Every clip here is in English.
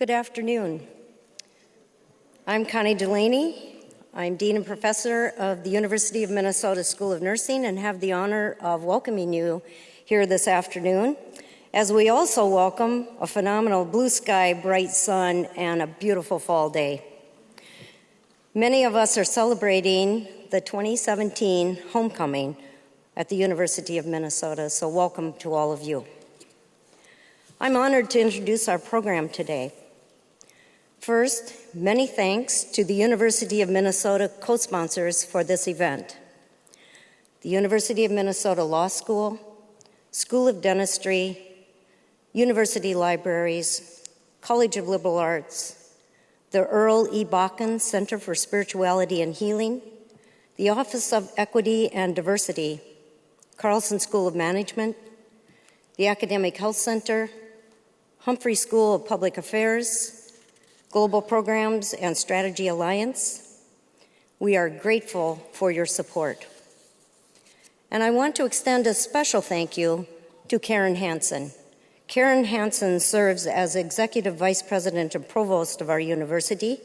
Good afternoon. I'm Connie Delaney. I'm Dean and Professor of the University of Minnesota School of Nursing and have the honor of welcoming you here this afternoon, as we also welcome a phenomenal blue sky, bright sun, and a beautiful fall day. Many of us are celebrating the 2017 homecoming at the University of Minnesota, so welcome to all of you. I'm honored to introduce our program today. First, many thanks to the University of Minnesota co-sponsors for this event. The University of Minnesota Law School, School of Dentistry, University Libraries, College of Liberal Arts, the Earl E. Bakken Center for Spirituality and Healing, the Office of Equity and Diversity, Carlson School of Management, the Academic Health Center, Humphrey School of Public Affairs, Global Programs and Strategy Alliance. We are grateful for your support. And I want to extend a special thank you to Karen Hansen. Karen Hansen serves as Executive Vice President and Provost of our university.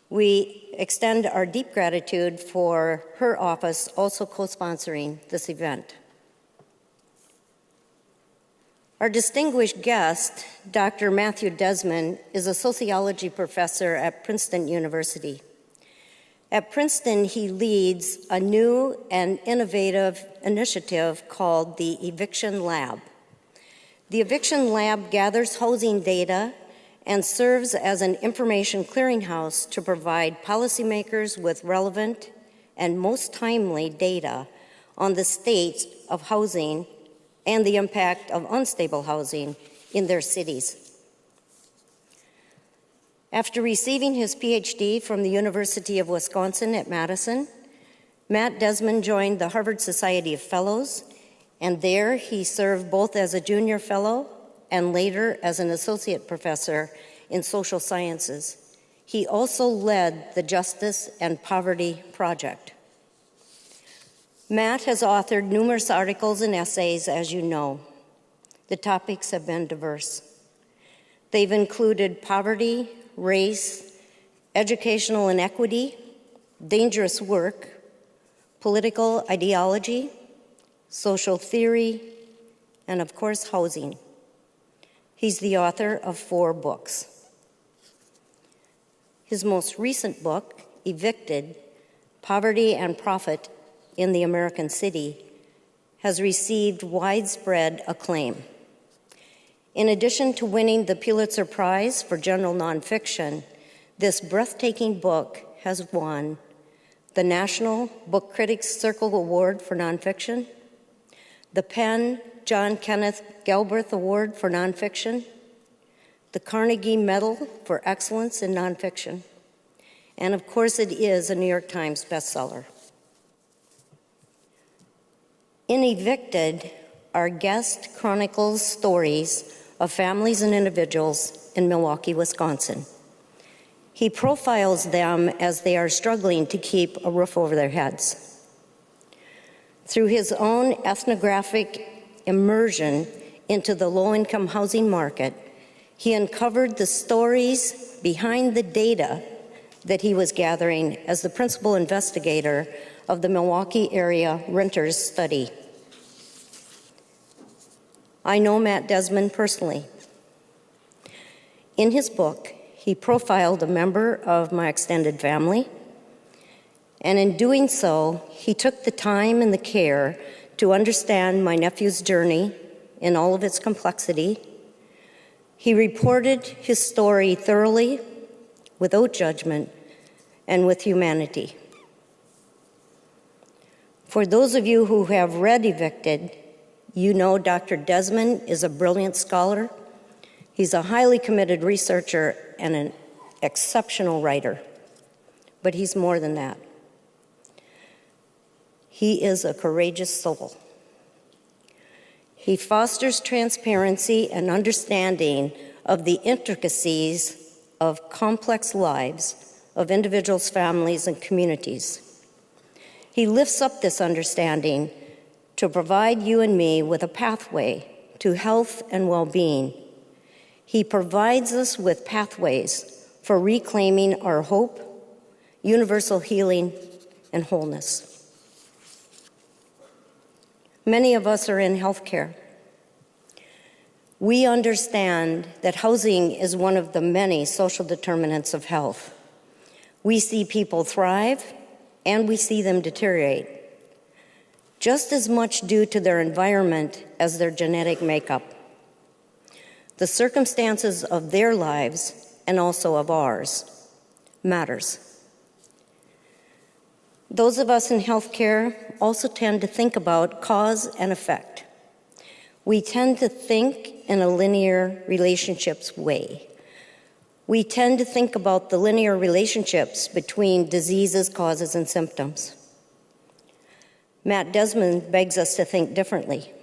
We extend our deep gratitude for her office also co-sponsoring this event. Our distinguished guest, Dr. Matthew Desmond, is a sociology professor at Princeton University. At Princeton, he leads a new and innovative initiative called the Eviction Lab. The Eviction Lab gathers housing data and serves as an information clearinghouse to provide policymakers with relevant and most timely data on the state of housing and the impact of unstable housing in their cities. After receiving his PhD from the University of Wisconsin at Madison, Matt Desmond joined the Harvard Society of Fellows, and there he served both as a junior fellow and later as an associate professor in social sciences. He also led the Justice and Poverty Project. Matt has authored numerous articles and essays, as you know. The topics have been diverse. They've included poverty, race, educational inequity, dangerous work, political ideology, social theory, and of course, housing. He's the author of 4 books. His most recent book, Evicted, Poverty and Profit in the American City, has received widespread acclaim. In addition to winning the Pulitzer Prize for general nonfiction, this breathtaking book has won the National Book Critics Circle Award for Nonfiction, the Penn John Kenneth Galbraith Award for Nonfiction, the Carnegie Medal for Excellence in Nonfiction, and of course it is a New York Times bestseller. In Evicted, our guest chronicles stories of families and individuals in Milwaukee, Wisconsin. He profiles them as they are struggling to keep a roof over their heads. Through his own ethnographic immersion into the low-income housing market, he uncovered the stories behind the data that he was gathering as the principal investigator of the Milwaukee area renters study. I know Matt Desmond personally. In his book, he profiled a member of my extended family, and in doing so, he took the time and the care to understand my nephew's journey in all of its complexity. He reported his story thoroughly, without judgment, and with humanity. For those of you who have read Evicted, you know Dr. Desmond is a brilliant scholar. He's a highly committed researcher and an exceptional writer. But he's more than that. He is a courageous soul. He fosters transparency and understanding of the intricacies of complex lives of individuals, families, and communities. He lifts up this understanding to provide you and me with a pathway to health and well-being. He provides us with pathways for reclaiming our hope, universal healing, and wholeness. Many of us are in healthcare. We understand that housing is one of the many social determinants of health. We see people thrive, and we see them deteriorate, just as much due to their environment as their genetic makeup. The circumstances of their lives, and also of ours, matters. Those of us in healthcare also tend to think about cause and effect. We tend to think in a linear relationships way. We tend to think about the linear relationships between diseases, causes, and symptoms. Desmond begs us to think differently.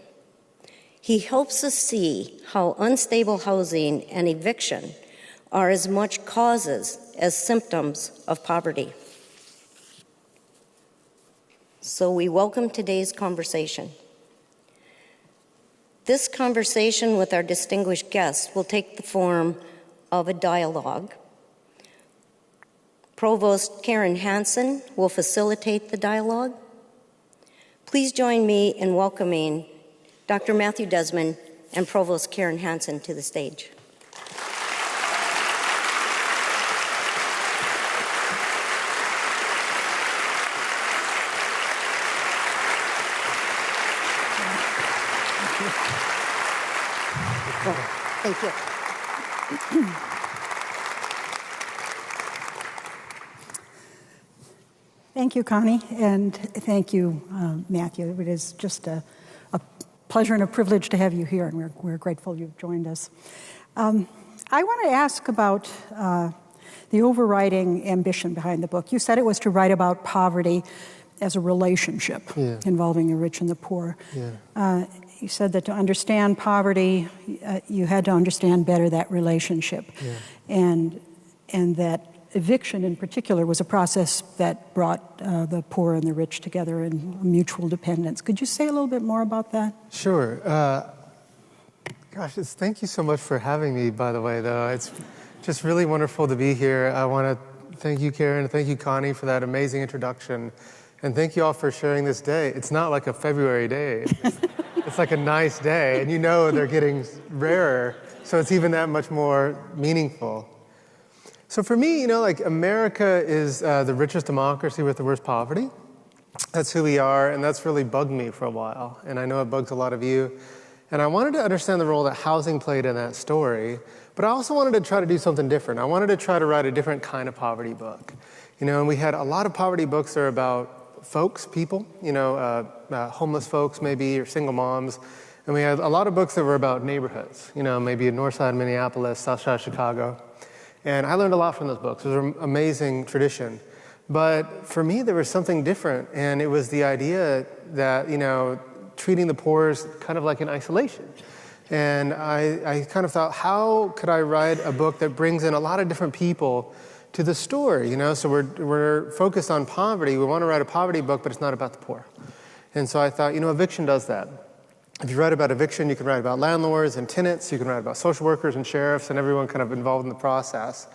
He helps us see how unstable housing and eviction are as much causes as symptoms of poverty. So we welcome today's conversation. This conversation with our distinguished guests will take the form of a dialogue. Provost Karen Hansen will facilitate the dialogue. Please join me in welcoming Dr. Matthew Desmond and Provost Karen Hansen to the stage. Thank you. Thank you, Connie, and thank you, Matthew. It is just a pleasure and a privilege to have you here, and we're grateful you've joined us. I want to ask about the overriding ambition behind the book. You said it was to write about poverty as a relationship involving the rich and the poor. You said that to understand poverty, you had to understand better that relationship, and that eviction in particular was a process that brought the poor and the rich together in mutual dependence. Could you say a little bit more about that? Sure. Thank you so much for having me, by the way, though. It's just really wonderful to be here. I want to thank you, Karen, thank you, Connie, for that amazing introduction. And thank you all for sharing this day. It's not like a February day. It's like a nice day, and you know they're getting rarer, so it's even that much more meaningful. So for me, like America is the richest democracy with the worst poverty. That's who we are, and that's really bugged me for a while, and I know it bugs a lot of you. And I wanted to understand the role that housing played in that story, but I also wanted to try to do something different. I wanted to try to write a different kind of poverty book. And we had a lot of poverty books that are about folks, people, homeless folks maybe, or single moms. And we had a lot of books that were about neighborhoods, maybe in North Side Minneapolis, South Side Chicago. And I learned a lot from those books. It was an amazing tradition. But for me, there was something different, and it was the idea that, treating the poor is kind of like in isolation. And I kind of thought, how could I write a book that brings in a lot of different people to the story? So we're focused on poverty. We want to write a poverty book, but it's not about the poor. And so I thought, eviction does that. If you write about eviction, you can write about landlords and tenants. You can write about social workers and sheriffs and everyone kind of involved in the process.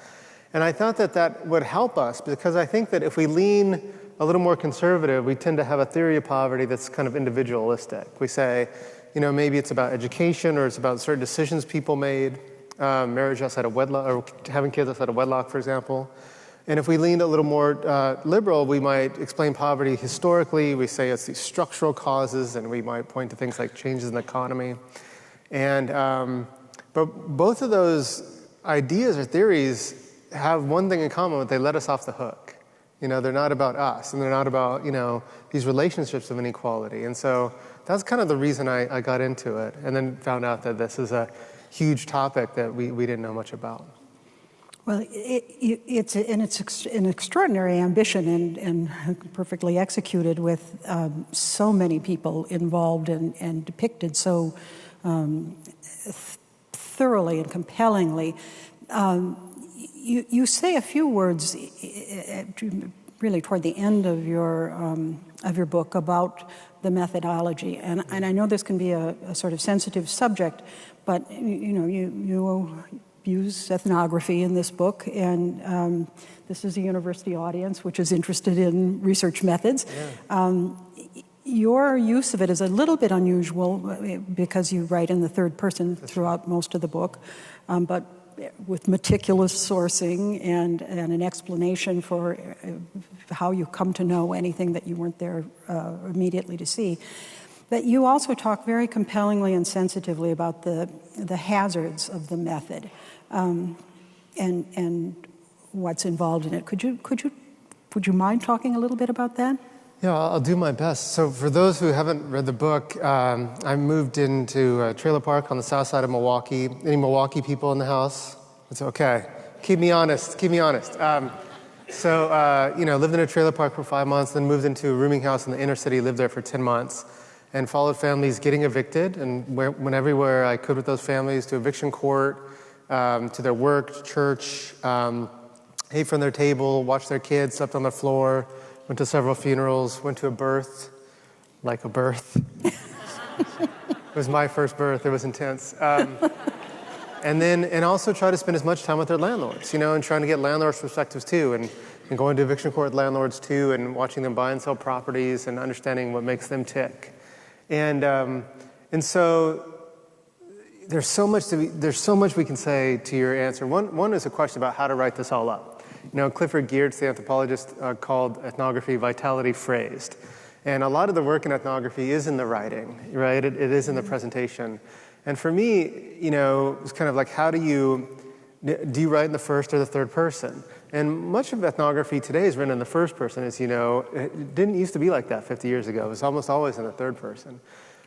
And I thought that that would help us, because I think that if we lean a little more conservative, we tend to have a theory of poverty that's kind of individualistic. We say, maybe it's about education, or it's about certain decisions people made, marriage outside of wedlock, or having kids outside of wedlock, for example. And if we leaned a little more liberal, we might explain poverty historically. We say it's these structural causes, and we might point to things like changes in the economy. And but both of those ideas or theories have one thing in common: they let us off the hook. They're not about us, and they're not about these relationships of inequality. And so that's kind of the reason I got into it, and then found out that this is a huge topic that we didn't know much about. Well, it's an extraordinary ambition, and perfectly executed, with so many people involved and depicted so thoroughly and compellingly. You say a few words really toward the end of your your book about the methodology. And I know this can be a sort of sensitive subject, but you use ethnography in this book, and this is a university audience which is interested in research methods. Yeah. Your use of it is a little bit unusual because you write in the third person throughout most of the book, but with meticulous sourcing and an explanation for how you come to know anything that you weren't there immediately to see. But you also talk very compellingly and sensitively about the hazards of the method and what's involved in it. Would you mind talking a little bit about that? Yeah, I'll do my best. So for those who haven't read the book, I moved into a trailer park on the south side of Milwaukee. Any Milwaukee people in the house? It's okay. Keep me honest. Lived in a trailer park for 5 months, then moved into a rooming house in the inner city, lived there for 10 months, and followed families getting evicted, and went everywhere I could with those families, to eviction court, to their work, to church, ate from their table, watched their kids, slept on the floor, went to several funerals, went to a birth, like a birth. It was my first birth. It was intense. And also try to spend as much time with their landlords, and trying to get landlords' perspectives too, and going to eviction court with landlords too, and watching them buy and sell properties and understanding what makes them tick. And so there's so much we can say to your answer. One is a question about how to write this all up. Clifford Geertz, the anthropologist, called ethnography vitality phrased. And a lot of the work in ethnography is in the writing, right? It is in the presentation. And for me, it's kind of like, do you write in the first or the third person? And much of ethnography today is written in the first person, as you know. It didn't used to be like that 50 years ago. It was almost always in the third person.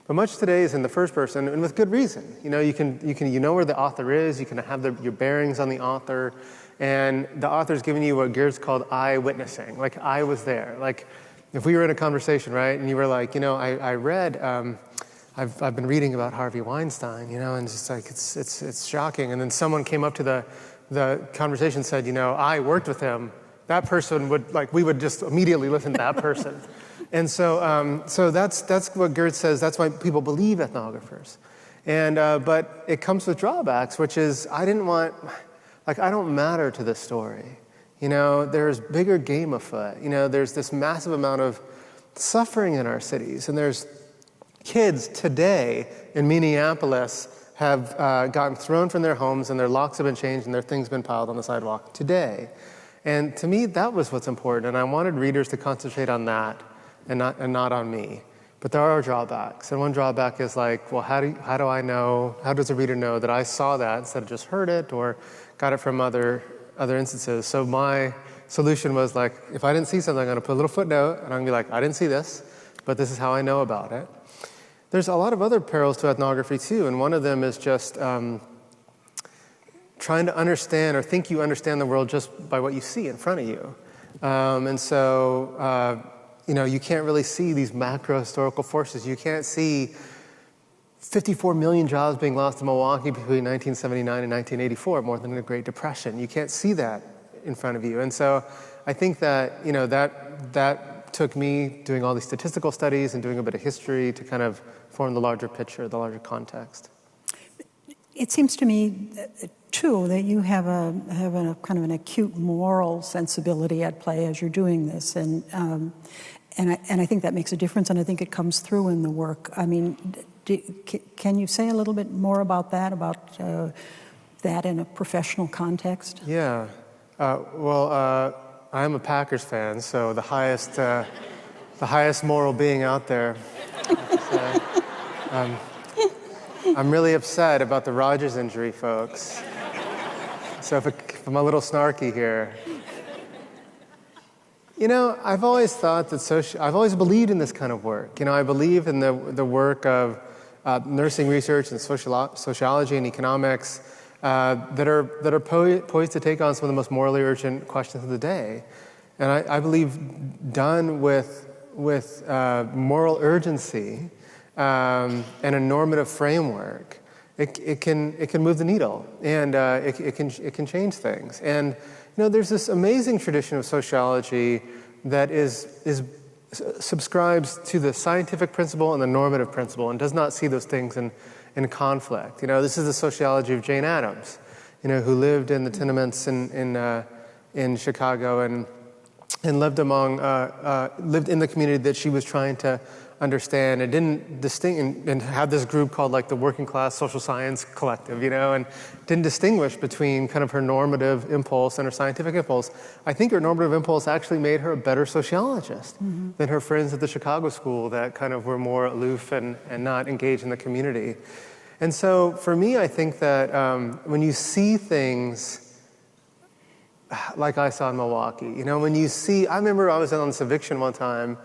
But much today is in the first person, and with good reason. You know where the author is. You can have your bearings on the author. And the author's giving you what Geertz called eye-witnessing. Like, I was there. Like, if we were in a conversation, right, and you were like, I read, I've been reading about Harvey Weinstein, and it's just like, it's shocking. And then someone came up to the conversation and said, I worked with him. That person we would just immediately listen to that person. And so that's what Geertz says. That's why people believe ethnographers. And but it comes with drawbacks, which is I don't matter to this story. There's bigger game afoot. There's this massive amount of suffering in our cities. And there's kids today in Minneapolis have gotten thrown from their homes, and their locks have been changed, and their things been piled on the sidewalk today. And to me, that was what's important. And I wanted readers to concentrate on that and not on me. But there are drawbacks. And one drawback is like, well, how does a reader know that I saw that instead of just heard it or got it from other instances? So my solution was like, if I didn't see something, I'm going to put a little footnote, and I'm going to be like, I didn't see this, but this is how I know about it. There's a lot of other perils to ethnography too, and one of them is just trying to understand or think you understand the world just by what you see in front of you. And so, you can't really see these macro historical forces. You can't see 54 million jobs being lost in Milwaukee between 1979 and 1984, more than the Great Depression. You can't see that in front of you. And so I think that, that took me doing all these statistical studies and doing a bit of history to kind of form the larger picture, the larger context. It seems to me, too, that you have a kind of an acute moral sensibility at play as you're doing this, and I think that makes a difference, and I think it comes through in the work. I mean, can you say a little bit more about that in a professional context? Yeah. I'm a Packers fan, so the highest moral being out there. I'm really upset about the Rodgers injury, folks. So if I'm a little snarky here. I've always thought that I've always believed in this kind of work. I believe in the work of nursing research and sociology and economics that are poised to take on some of the most morally urgent questions of the day. And I believe done with moral urgency and a normative framework, it can move the needle, and it can change things. And there's this amazing tradition of sociology that is subscribes to the scientific principle and the normative principle and does not see those things in conflict. This is the sociology of Jane Addams, who lived in the tenements in Chicago and lived lived in the community that she was trying to understand, and and had this group called like the Working Class Social Science Collective, and didn't distinguish between kind of her normative impulse and her scientific impulse. I think her normative impulse actually made her a better sociologist than her friends at the Chicago school that kind of were more aloof and not engaged in the community. And so for me, I think that when you see things like I saw in Milwaukee, I remember I was on this eviction one time,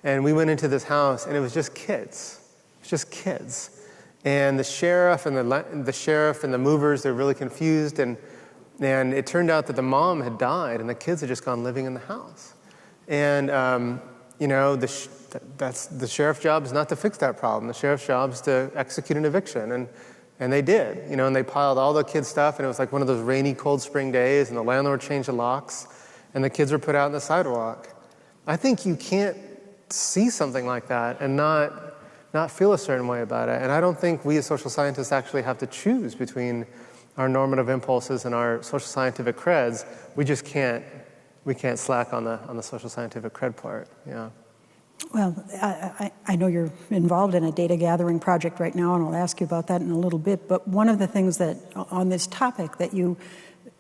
and we went into this house, and it was just kids. It was just kids. And the sheriff and the movers, they're really confused, and it turned out that the mom had died, and the kids had just gone living in the house. And the sheriff's job is not to fix that problem. The sheriff's job is to execute an eviction, and they did. And they piled all the kids' stuff, and it was like one of those rainy, cold spring days, and the landlord changed the locks, and the kids were put out on the sidewalk. I think you can't see something like that and not feel a certain way about it. And I don't think we as social scientists actually have to choose between our normative impulses and our social scientific creds. We just can't slack on the social scientific cred part. Yeah. Well, I know you're involved in a data gathering project right now, and I'll ask you about that in a little bit. But one of the things that on this topic that you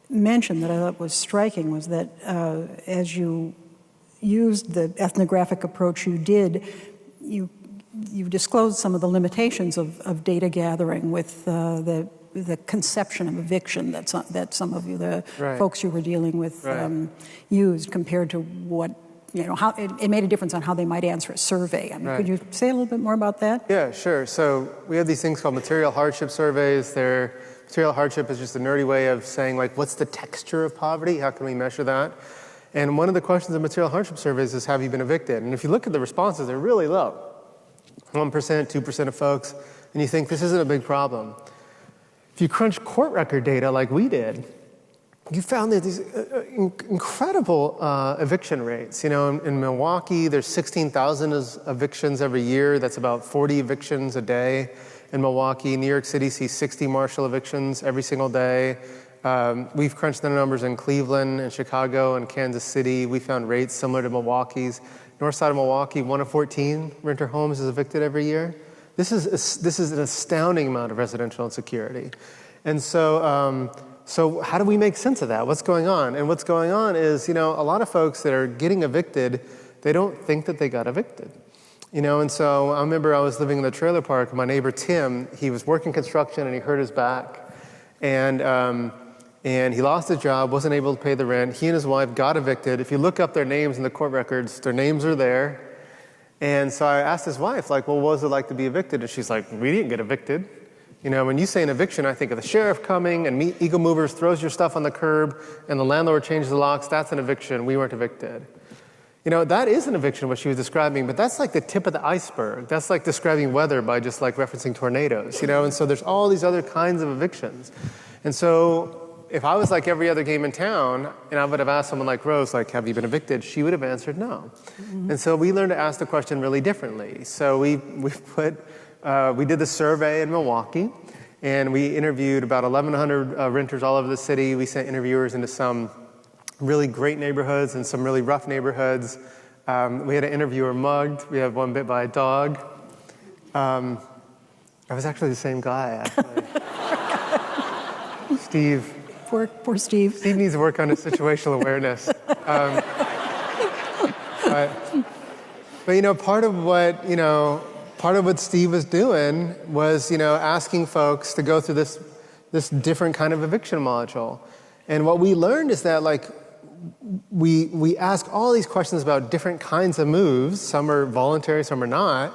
mentioned that I thought was striking was that as you used the ethnographic approach you did, you disclosed some of the limitations of data gathering with the conception of eviction that some of the folks you were dealing with used compared to what, how it made a difference on how they might answer a survey. Could you say a little bit more about that? Yeah, sure. So we have these things called material hardship surveys. Material hardship is just a nerdy way of saying, like, what's the texture of poverty? How can we measure that? And one of the questions of material hardship surveys is, have you been evicted? And if you look at the responses, they're really low. 1%, 2% of folks. And you think, this isn't a big problem. If you crunch court record data like we did, you found that these incredible eviction rates. In Milwaukee, there's 16,000 evictions every year. That's about 40 evictions a day in Milwaukee. New York City sees 60 martial evictions every single day. We've crunched the numbers in Cleveland and Chicago and Kansas City. We found rates similar to Milwaukee's. North side of Milwaukee, 1 of 14 renter homes is evicted every year. This is an astounding amount of residential insecurity. And so how do we make sense of that? What's going on? And what's going on is, a lot of folks that are getting evicted, they don't think that they got evicted. And so I remember I was living in the trailer park, and my neighbor Tim, he was working construction and he hurt his back. And he lost his job, wasn't able to pay the rent. He and his wife got evicted. If you look up their names in the court records, their names are there. And so I asked his wife, like, well, what was it like to be evicted? And she's like, we didn't get evicted. When you say an eviction, I think of the sheriff coming and Eagle Movers throws your stuff on the curb and the landlord changes the locks. That's an eviction. We weren't evicted. That is an eviction, what she was describing, but that's like the tip of the iceberg. That's like describing weather by just like referencing tornadoes, And so there's all these other kinds of evictions. And so if I was like every other game in town and I would have asked someone like Rose, like, have you been evicted? She would have answered no. Mm-hmm. And so we learned to ask the question really differently. So we did the survey in Milwaukee, and we interviewed about 1,100 renters all over the city. We sent interviewers into some really great neighborhoods and some really rough neighborhoods. We had an interviewer mugged. We had one bit by a dog. I was actually the same guy, actually. Steve. Poor Steve. Steve needs to work on his situational awareness. But part of what Steve was doing was, asking folks to go through this different kind of eviction module. And what we learned is that, like, we ask all these questions about different kinds of moves. Some are voluntary, some are not.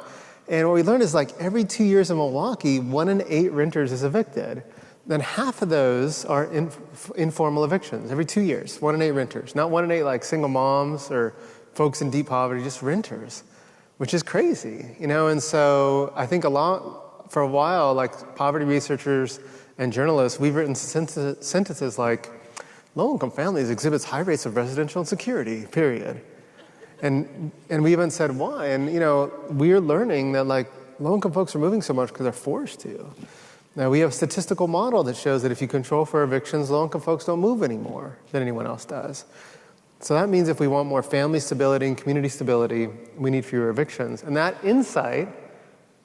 And what we learned is, like, every 2 years in Milwaukee, 1 in 8 renters is evicted. Then half of those are informal evictions every 2 years, 1 in 8 renters. Not 1 in 8 like single moms or folks in deep poverty, just renters, which is crazy, And so I think for a while, like poverty researchers and journalists, we've written sentences like, low-income families exhibits high rates of residential insecurity, period. And we even said why. And, you know, we're learning that, like, low-income folks are moving so much because they're forced to. Now, we have a statistical model that shows that if you control for evictions, low-income folks don't move any more than anyone else does. So that means if we want more family stability and community stability, we need fewer evictions. And that insight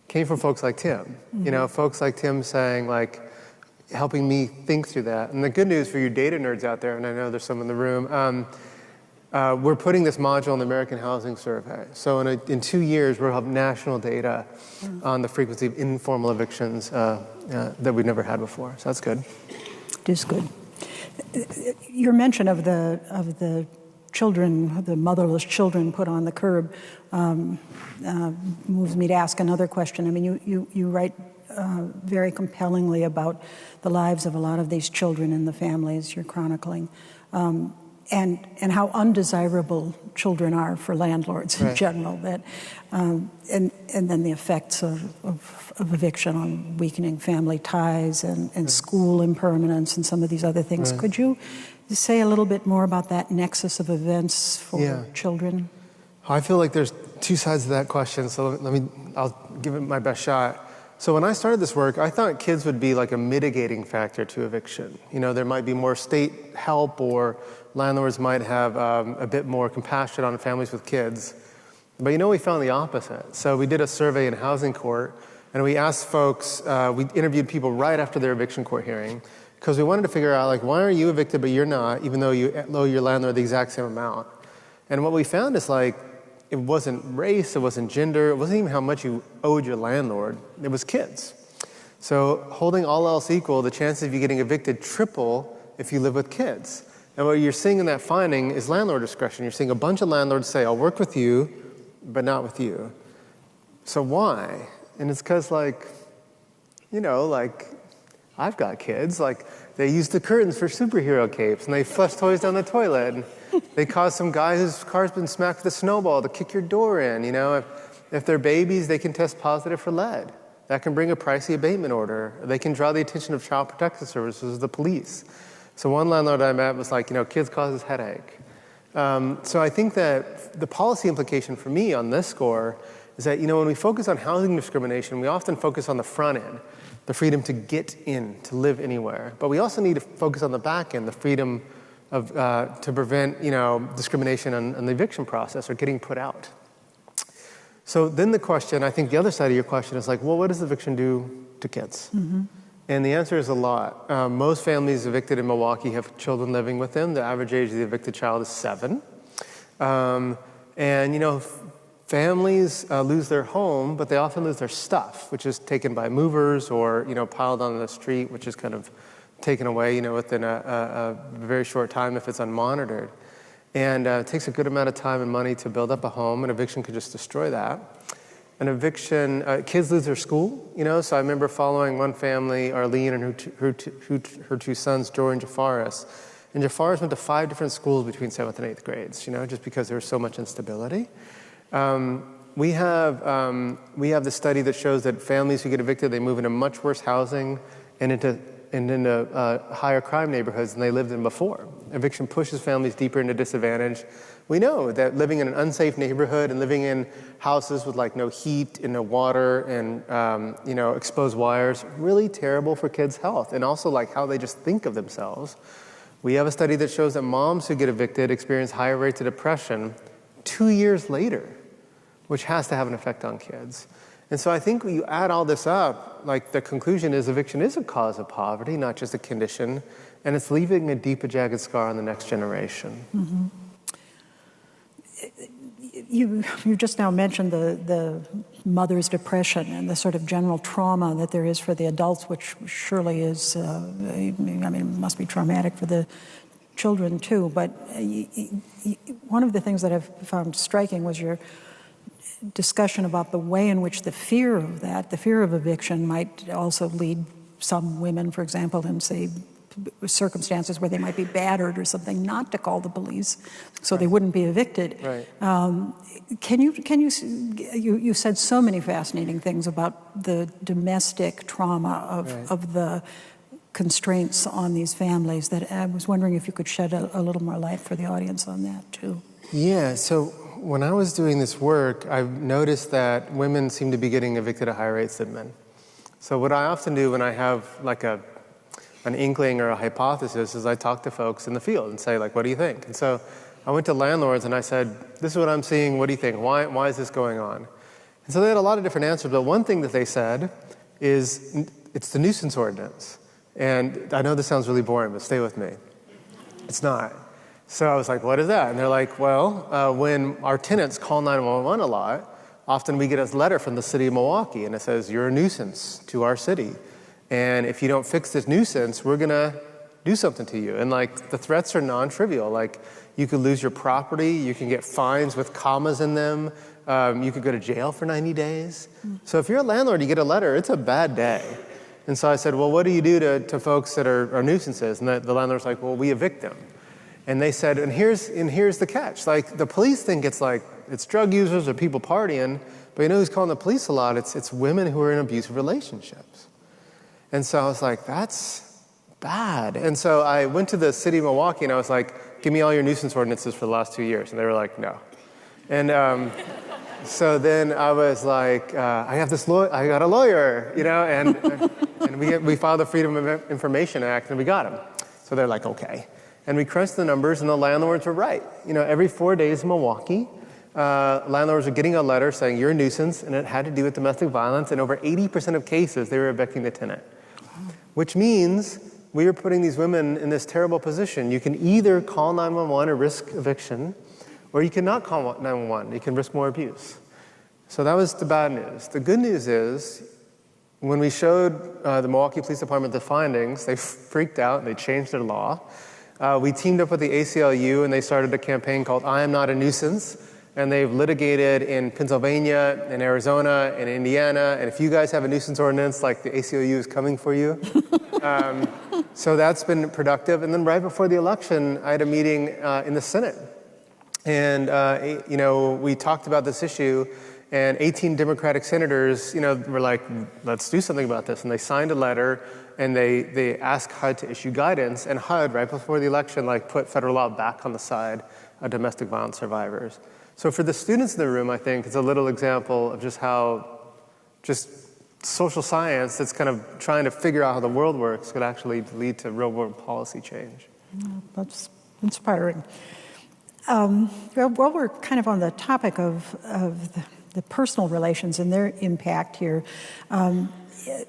came from folks like Tim. Mm-hmm. You know, folks like Tim saying, like, helping me think through that. And the good news for you data nerds out there, and I know there's some in the room, we're putting this module in the American Housing Survey. So in 2 years, we'll have national data on the frequency of informal evictions that we've never had before. So that's good. It is good. Your mention of the children, the motherless children put on the curb, moves me to ask another question. I mean, you write very compellingly about the lives of a lot of these children and the families you're chronicling. And how undesirable children are for landlords in general, that and then the effects of eviction on weakening family ties and school impermanence and some of these other things. Could you say a little bit more about that nexus of events for children? I feel like there's two sides to that question, so I'll give it my best shot. So when I started this work, I thought kids would be like a mitigating factor to eviction. You know, there might be more state help, or landlords might have a bit more compassion on families with kids. But you know, we found the opposite. So we did a survey in housing court, and we asked folks, we interviewed people right after their eviction court hearing, because we wanted to figure out, like, why are you evicted but you're not, even though you owe your landlord the exact same amount? And what we found is, like, it wasn't race, it wasn't gender, it wasn't even how much you owed your landlord, it was kids. So holding all else equal, the chances of you getting evicted triple if you live with kids. And what you're seeing in that finding is landlord discretion. You're seeing a bunch of landlords say, I'll work with you, but not with you. So why? And it's because, like, you know, like, I've got kids, like, they use the curtains for superhero capes, and they flush toys down the toilet, and they cause some guy whose car's been smacked with a snowball to kick your door in. You know, if they're babies, they can test positive for lead. That can bring a pricey abatement order. They can draw the attention of Child Protective Services, the police. So one landlord I met was like, you know, kids causes headache. So I think that the policy implication for me on this score is that, you know, when we focus on housing discrimination, we often focus on the front end, the freedom to get in, to live anywhere. But we also need to focus on the back end, the freedom of to prevent, you know, discrimination on the eviction process or getting put out. So then the question, I think the other side of your question is like, well, what does eviction do to kids? Mm-hmm. And the answer is a lot. Most families evicted in Milwaukee have children living with them. The average age of the evicted child is 7. And, you know, families lose their home, but they often lose their stuff, which is taken by movers or, you know, piled on the street, which is kind of taken away, you know, within a very short time if it's unmonitored. And it takes a good amount of time and money to build up a home, and eviction could just destroy that. An eviction, kids lose their school, you know, so I remember following one family, Arlene, and her two sons, Jory and Jafaris. And Jafaris went to 5 different schools between 7th and 8th grades, you know, just because there was so much instability. We have the study that shows that families who get evicted, they move into much worse housing and into higher crime neighborhoods than they lived in before. Eviction pushes families deeper into disadvantage. We know that living in an unsafe neighborhood and living in houses with like no heat and no water and you know, exposed wires, really terrible for kids' health and also like how they just think of themselves. We have a study that shows that moms who get evicted experience higher rates of depression 2 years later, which has to have an effect on kids. And so I think when you add all this up, like the conclusion is eviction is a cause of poverty, not just a condition, and it's leaving a deep, jagged scar on the next generation. Mm-hmm. You just now mentioned the mother's depression and the sort of general trauma that there is for the adults, which surely is, I mean, it must be traumatic for the children too. But one of the things that I've found striking was your discussion about the way in which the fear of that, the fear of eviction, might also lead some women, for example, in, say, circumstances where they might be battered or something, not to call the police, so they wouldn't be evicted. Right. You said so many fascinating things about the domestic trauma of the constraints on these families that I was wondering if you could shed a little more light for the audience on that too. Yeah, so when I was doing this work, I've noticed that women seem to be getting evicted at higher rates than men. So what I often do when I have like an inkling or a hypothesis is I talk to folks in the field and say, like, what do you think? And so I went to landlords and I said, this is what I'm seeing, what do you think? Why is this going on? And so they had a lot of different answers, but one thing that they said is it's the nuisance ordinance. And I know this sounds really boring, but stay with me. It's not. So I was like, what is that? And they're like, well, when our tenants call 911 a lot, often we get a letter from the city of Milwaukee, and it says, you're a nuisance to our city. And if you don't fix this nuisance, we're going to do something to you. And like the threats are non-trivial. Like you could lose your property, you can get fines with commas in them, you could go to jail for 90 days. So if you're a landlord, you get a letter, it's a bad day. And so I said, well, what do you do to folks that are nuisances? And the landlord's like, well, we evict them. And they said, and here's the catch. Like the police think it's drug users or people partying, but you know who's calling the police a lot? It's women who are in abusive relationships. And so I was like, that's bad. And so I went to the city of Milwaukee and I was like, give me all your nuisance ordinances for the last 2 years. And they were like, no. And so then I was like, I got a lawyer, you know, and we filed the Freedom of Information Act and we got him. So they're like, okay. And we crunched the numbers, and the landlords were right. You know, every 4 days in Milwaukee, landlords were getting a letter saying, you're a nuisance, and it had to do with domestic violence. And over 80% of cases, they were evicting the tenant, which means we were putting these women in this terrible position. You can either call 911 or risk eviction, or you cannot call 911. You can risk more abuse. So that was the bad news. The good news is, when we showed the Milwaukee Police Department the findings, they freaked out and they changed their law. We teamed up with the ACLU and they started a campaign called I Am Not a Nuisance, and they've litigated in Pennsylvania and Arizona and Indiana, and if you guys have a nuisance ordinance, like the ACLU is coming for you. So that's been productive. And then right before the election, I had a meeting in the Senate, and you know, we talked about this issue, and 18 Democratic senators, you know, were like, let's do something about this, and they signed a letter. And they asked HUD to issue guidance, and HUD, right before the election, like put federal law back on the side of domestic violence survivors. So for the students in the room, I think it's a little example of just how just social science that's kind of trying to figure out how the world works could actually lead to real-world policy change. That's inspiring. Well, we're kind of on the topic of the personal relations and their impact here.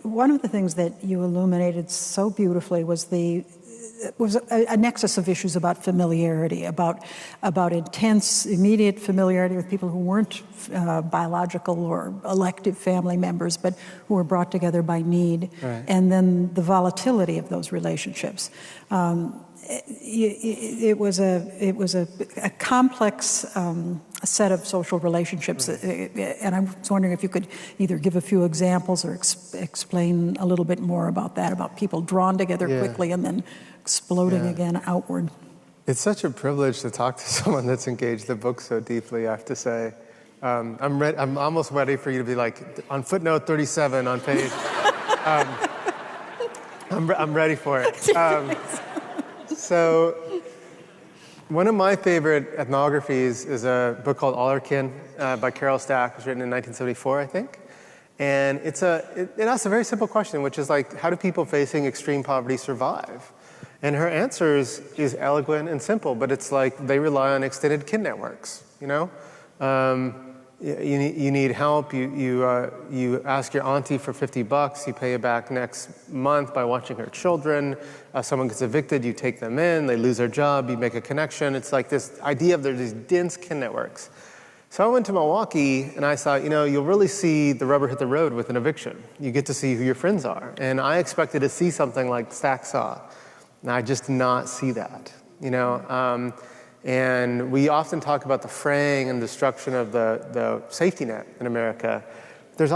One of the things that you illuminated so beautifully was a nexus of issues about familiarity, about intense, immediate familiarity with people who weren't biological or elective family members, but who were brought together by need, right. And then the volatility of those relationships. It was a complex set of social relationships, and I was wondering if you could either give a few examples or explain a little bit more about that, about people drawn together quickly and then exploding again outward. It's such a privilege to talk to someone that's engaged the book so deeply, I have to say. I'm almost ready for you to be like, on footnote 37 on page. I'm ready for it. So one of my favorite ethnographies is a book called All Our Kin by Carol Stack. It was written in 1974, I think. And it asks a very simple question, which is like, how do people facing extreme poverty survive? And her answer is eloquent and simple, but it's like they rely on extended kin networks, you know? You need help, you ask your auntie for $50, you pay it back next month by watching her children. Someone gets evicted, you take them in, they lose their job, you make a connection. It's like this idea of there's these dense kin networks. So I went to Milwaukee and I thought, you know, you'll really see the rubber hit the road with an eviction. You get to see who your friends are. And I expected to see something like Stack saw. And I just did not see that, you know. And we often talk about the fraying and destruction of the safety net in America. There's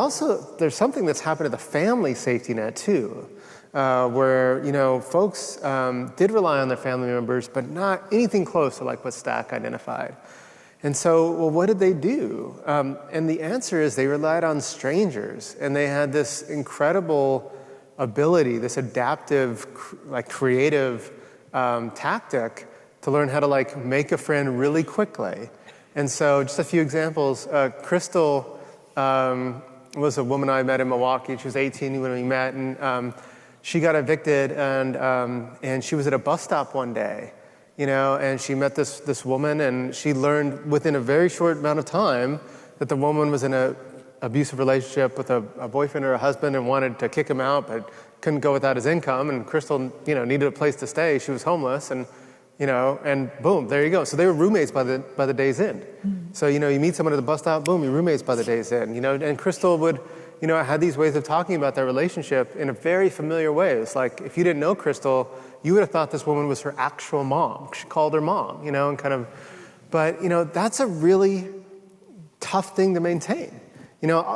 something that's happened to the family safety net too, where, you know, folks did rely on their family members, but not anything close to like what Stack identified. And so, well, what did they do? And the answer is they relied on strangers, and they had this incredible ability, this adaptive, like creative tactic to learn how to like make a friend really quickly. And so just a few examples. Crystal was a woman I met in Milwaukee. She was 18 when we met, and she got evicted, and she was at a bus stop one day, and she met this woman, and she learned within a very short amount of time that the woman was in an abusive relationship with a boyfriend or a husband and wanted to kick him out, but couldn't go without his income. And Crystal, needed a place to stay. She was homeless, and boom, there you go. So they were roommates by the day's end. So you meet someone at the bus stop, boom, you're roommates by the day's end. And Crystal would, had these ways of talking about their relationship in a very familiar way. It's like if you didn't know Crystal, you would have thought this woman was her actual mom. She called her mom, and kind of. But that's a really tough thing to maintain.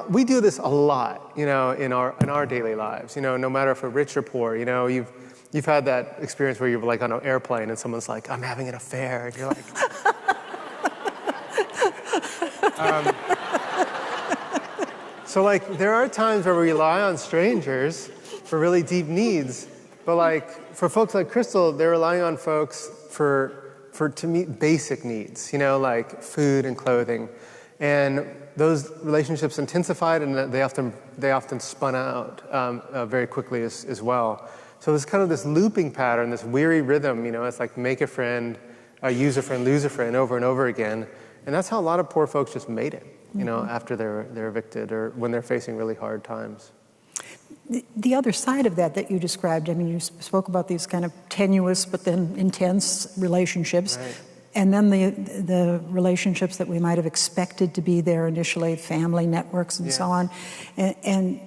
We do this a lot, in our daily lives. No matter if we're rich or poor. You've had that experience where you're like on an airplane and someone's like, "I'm having an affair," and you're like. So there are times where we rely on strangers for really deep needs, but for folks like Crystal, they're relying on folks to meet basic needs, like food and clothing. And those relationships intensified, and they often spun out very quickly as well. So it's kind of this looping pattern, this weary rhythm. It's like make a friend, use a friend, lose a friend, over and over again. And that's how a lot of poor folks just made it, after they're evicted or when they're facing really hard times. The other side of that you described, you spoke about these kind of tenuous but then intense relationships. Right. And then the relationships that we might have expected to be there initially, family networks and so on. And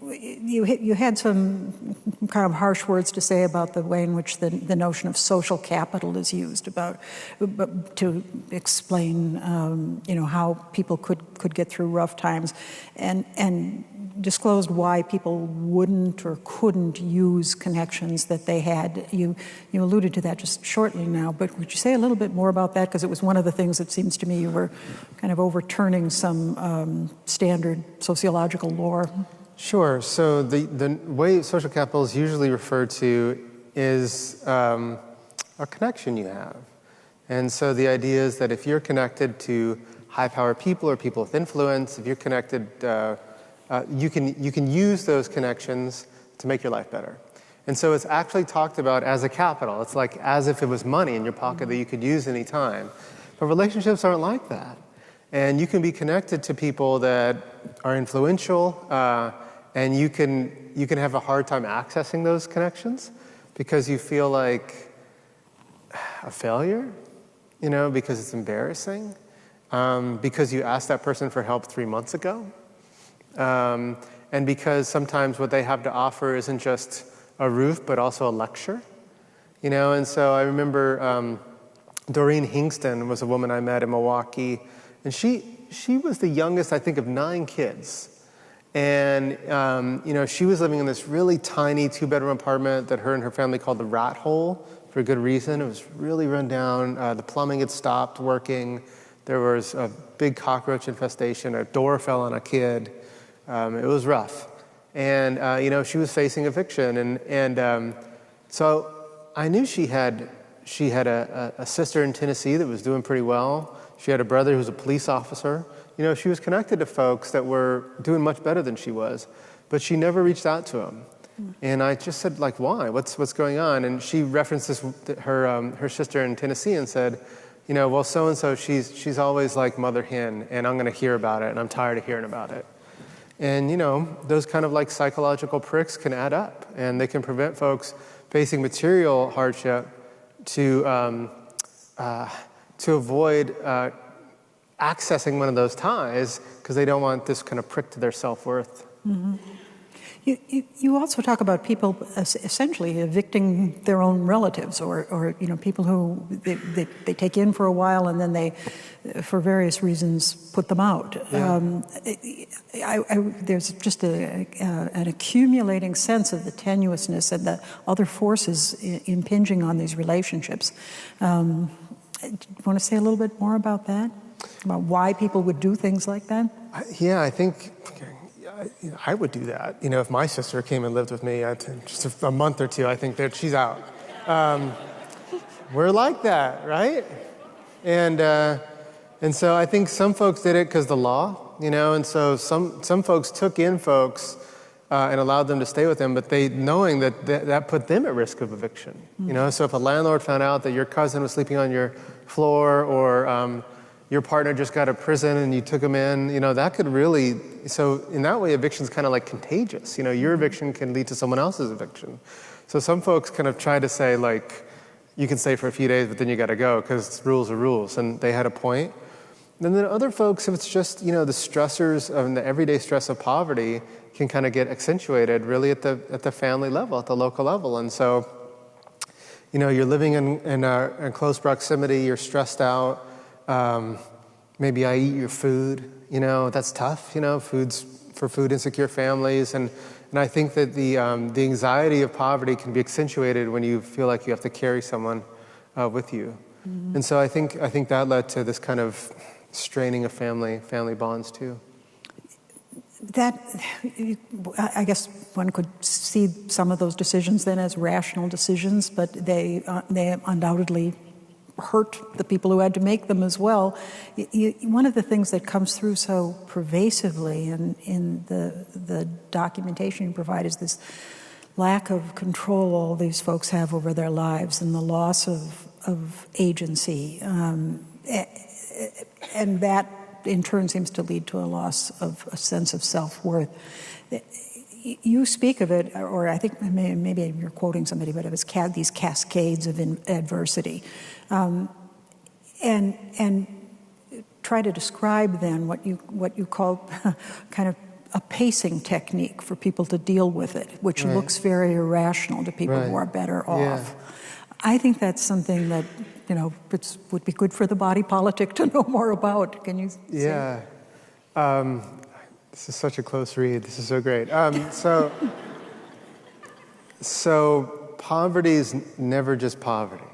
you had some kind of harsh words to say about the way in which the notion of social capital is used to explain how people could get through rough times, and disclosed why people wouldn't or couldn't use connections that they had. You alluded to that just shortly now, but would you say a little bit more about that? Because it was one of the things that seems to me you were kind of overturning some standard sociological lore. Sure. So the way social capital is usually referred to is a connection you have. And so the idea is that if you're connected to high-powered people or people with influence, if you're connected, you can use those connections to make your life better. And so it's actually talked about as a capital. It's like as if it was money in your pocket that you could use any time. But relationships aren't like that. And you can be connected to people that are influential, and you can have a hard time accessing those connections because you feel like a failure, because it's embarrassing, because you asked that person for help 3 months ago, and because sometimes what they have to offer isn't just a roof but also a lecture, And so I remember Doreen Hingston was a woman I met in Milwaukee, and she was the youngest, I think, of 9 kids. And, she was living in this really tiny 2-bedroom apartment that her and her family called the rat hole for a good reason. It was really run down. The plumbing had stopped working. There was a big cockroach infestation. A door fell on a kid. It was rough. And, she was facing eviction. And so I knew she had a sister in Tennessee that was doing pretty well. She had a brother who was a police officer. She was connected to folks that were doing much better than she was, but she never reached out to them. And I just said, why? What's going on? And she referenced her sister in Tennessee and said, well, so-and-so, she's always like mother hen, and I'm going to hear about it, and I'm tired of hearing about it. And, those kind of psychological pricks can add up, and they can prevent folks facing material hardship to avoid accessing one of those ties because they don't want this kind of prick to their self-worth. Mm-hmm. You also talk about people essentially evicting their own relatives or people who they take in for a while and then they, for various reasons, put them out. Yeah. There's just an accumulating sense of the tenuousness and the other forces impinging on these relationships. Do you want to say a little bit more about that? About why people would do things like that? Yeah, I think I would do that. If my sister came and lived with me just a month or two, I think that she's out. We're like that, right? And And so I think some folks did it because the law, and so some folks took in folks and allowed them to stay with them, but they knowing that put them at risk of eviction. So if a landlord found out that your cousin was sleeping on your floor, or your partner just got out of prison and you took them in, that could really, so in that way, eviction's kind of like contagious. Your eviction can lead to someone else's eviction. So some folks kind of try to say, like, you can stay for a few days, but then you got to go because rules are rules, and they had a point. And then other folks, if it's just, the stressors of the everyday stress of poverty can kind of get accentuated really at the family level, at the local level. And so, you're living in close proximity, you're stressed out. Maybe I eat your food, that's tough, foods for food insecure families. And I think that the anxiety of poverty can be accentuated when you feel like you have to carry someone with you. Mm-hmm. And so I think that led to this kind of straining of family bonds too. That, I guess one could see some of those decisions then as rational decisions, but they undoubtedly hurt the people who had to make them as well. One of the things that comes through so pervasively in the documentation you provide is this lack of control all these folks have over their lives and the loss of agency. And that, in turn, seems to lead to a loss of a sense of self-worth. You speak of it, or I think maybe you're quoting somebody, but it was these cascades of adversity. And try to describe then what you call kind of a pacing technique for people to deal with it, which right. looks very irrational to people right. who are better off. Yeah. I think that's something that would be good for the body politic to know more about. Can you say? Yeah. This is such a close read. This is so great. So poverty is never just poverty,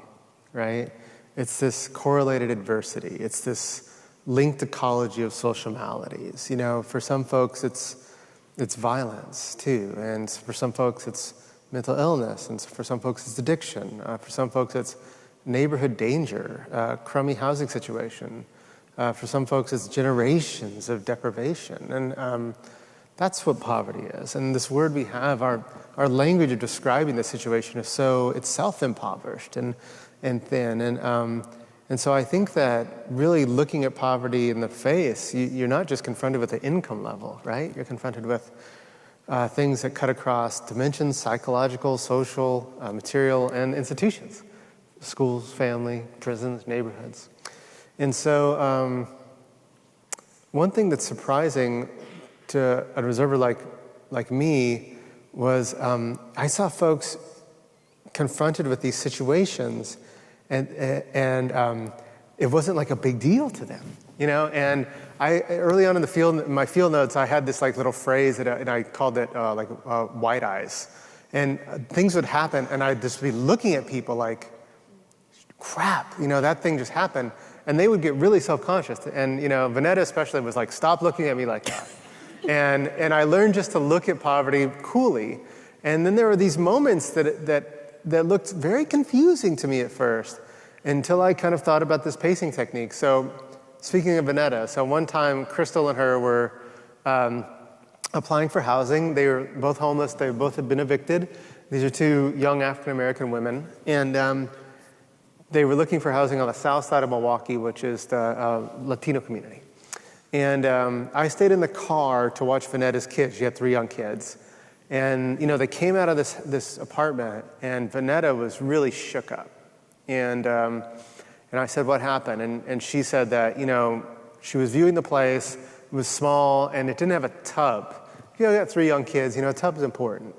right? It's this correlated adversity. It's this linked ecology of social maladies. For some folks, it's violence too, and for some folks, it's mental illness, and for some folks, it's addiction. For some folks, it's neighborhood danger, crummy housing situation. For some folks, it's generations of deprivation. And that's what poverty is. And this word we have, our language of describing the situation is it's self-impoverished and thin. And so I think that really looking at poverty in the face, you're not just confronted with the income level, right? You're confronted with things that cut across dimensions, psychological, social, material, and institutions. Schools, family, prisons, neighborhoods. And so one thing that's surprising to an observer like me was I saw folks confronted with these situations and it wasn't like a big deal to them, And I early on in my field notes, I had this little phrase and I called it white eyes. And things would happen and I'd just be looking at people like, crap, that thing just happened. And they would get really self-conscious. And, Vanetta especially was like, stop looking at me like that. And I learned just to look at poverty coolly. And then there were these moments that looked very confusing to me at first until I kind of thought about this pacing technique. So speaking of Vanetta, so one time Crystal and her were applying for housing. They were both homeless. They both had been evicted. These are two young African-American women. And they were looking for housing on the south side of Milwaukee, which is the Latino community. And I stayed in the car to watch Vanetta's kids. She had 3 young kids. And, they came out of this apartment, and Vanetta was really shook up. And I said, what happened? And she said that, she was viewing the place. It was small, and it didn't have a tub. You got 3 young kids. A tub is important.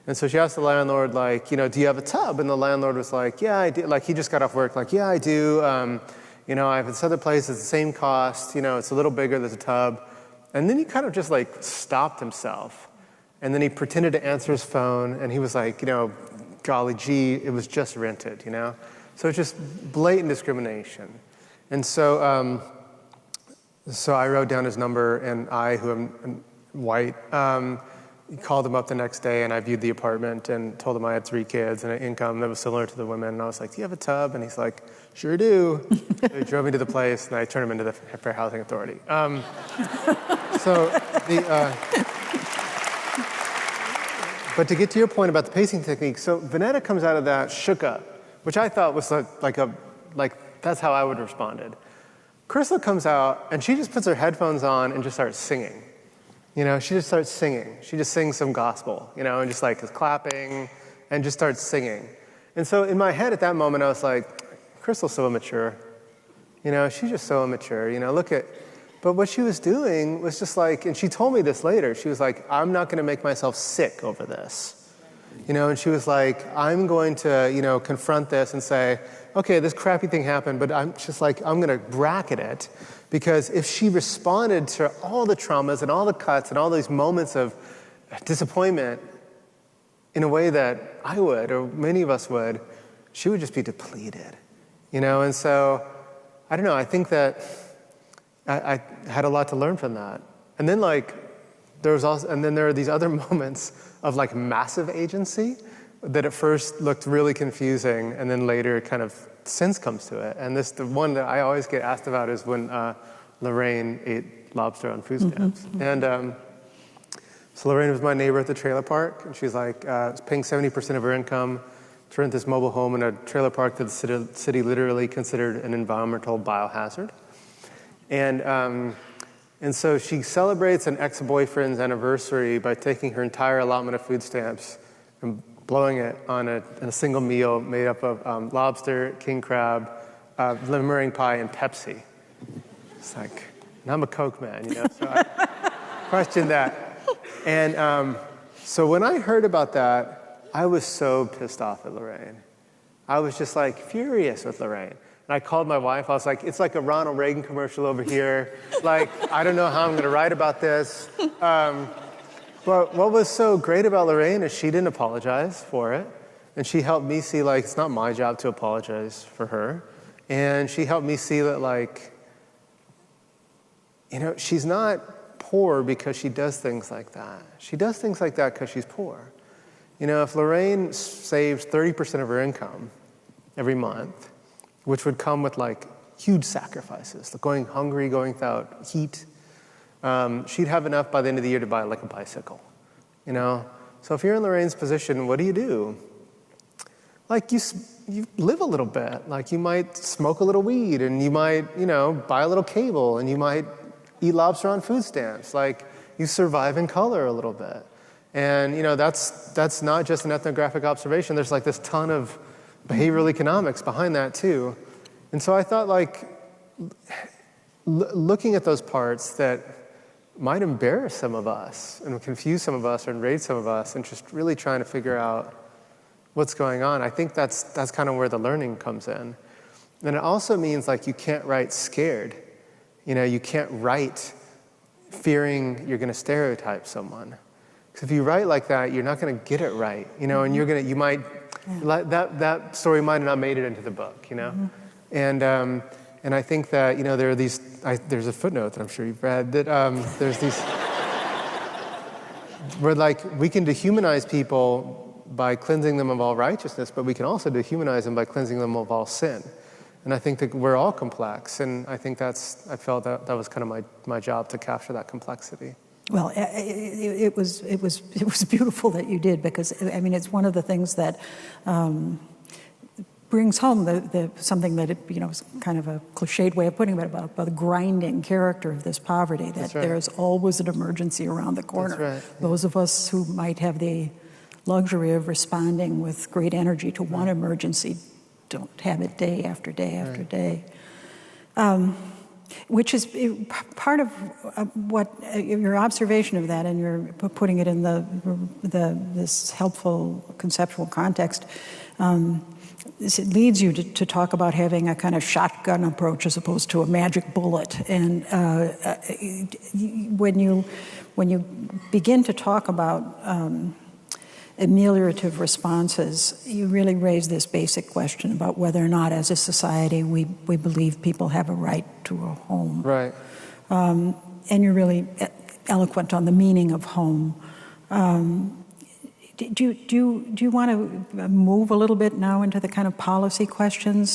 And so she asked the landlord, do you have a tub? And the landlord was like, yeah, I do. He just got off work, yeah, I do. I have this other place, it's the same cost. It's a little bigger, there's a tub. And then he kind of just stopped himself. And then he pretended to answer his phone, and he was like, golly gee, it was just rented, So it's just blatant discrimination. And so I wrote down his number, and I, who am white, called him up the next day, and I viewed the apartment and told him I had 3 kids and an income that was similar to the women. And I was like, do you have a tub? And he's like, sure do. So he drove me to the place, and I turned him into the Fair Housing Authority. But to get to your point about the pacing technique, so Vanetta comes out of that shook up, which I thought was like that's how I would have responded. Crystal comes out, and she just puts her headphones on and just starts singing. She just starts singing. She just sings some gospel, and just like is clapping and just starts singing. And so in my head at that moment, I was like, Crystal's so immature. She's just so immature. But what she was doing was just like, and she told me this later, she was like, I'm not going to make myself sick over this. And she was like, I'm going to, confront this and say, okay, this crappy thing happened, but I'm going to bracket it, because if she responded to all the traumas and all the cuts and all these moments of disappointment in a way that I would, or many of us would, she would just be depleted, And so, I don't know, I think that I had a lot to learn from that. And then there are these other moments of massive agency that at first looked really confusing, and then later kind of sense comes to it. And the one that I always get asked about is when Lorraine ate lobster on food stamps. Mm-hmm. And so Lorraine was my neighbor at the trailer park, and she's paying 70% of her income to rent this mobile home in a trailer park that the city literally considered an environmental biohazard. And so she celebrates an ex-boyfriend's anniversary by taking her entire allotment of food stamps and blowing it on a single meal made up of lobster, king crab, meringue pie, and Pepsi. It's and I'm a Coke man, so I questioned that. And so when I heard about that, I was so pissed off at Lorraine. I was just furious with Lorraine. And I called my wife. I was like, it's like a Ronald Reagan commercial over here. I don't know how I'm going to write about this. But what was so great about Lorraine is she didn't apologize for it. And she helped me see, it's not my job to apologize for her. And she helped me see that, she's not poor because she does things like that. She does things like that because she's poor. If Lorraine saves 30% of her income every month, which would come with huge sacrifices, going hungry, going without heat, she'd have enough by the end of the year to buy a bicycle, So if you're in Lorraine's position, what do? You live a little bit. You might smoke a little weed, and you might, buy a little cable, and you might eat lobster on food stamps. You survive in color a little bit. And, that's not just an ethnographic observation. There's this ton of behavioral economics behind that too. And so I thought looking at those parts that might embarrass some of us and confuse some of us or enrage some of us, and just really trying to figure out what's going on, I think that's kind of where the learning comes in. And it also means you can't write scared. You can't write fearing you're going to stereotype someone. Because if you write like that, you're not going to get it right, and you might. That story might have not made it into the book, Mm-hmm. And I think that there are these. There's a footnote that I'm sure you've read that there's these where we can dehumanize people by cleansing them of all righteousness, but we can also dehumanize them by cleansing them of all sin. And I think that we're all complex, and I think I felt that was kind of my job to capture that complexity. Well, it was beautiful that you did, because it's one of the things that brings home the something that is kind of a cliched way of putting it about the grinding character of this poverty. That right. There's always an emergency around the corner. That's right. Those of us who might have the luxury of responding with great energy to one emergency don't have it day after day after day. Which is part of what your observation of that, and you're putting it in this helpful conceptual context. It leads you to talk about having a kind of shotgun approach as opposed to a magic bullet. And when you begin to talk about ameliorative responses, you really raise this basic question about whether or not, as a society, we believe people have a right to a home. Right. And you're really eloquent on the meaning of home. Do you want to move a little bit now into the kind of policy questions?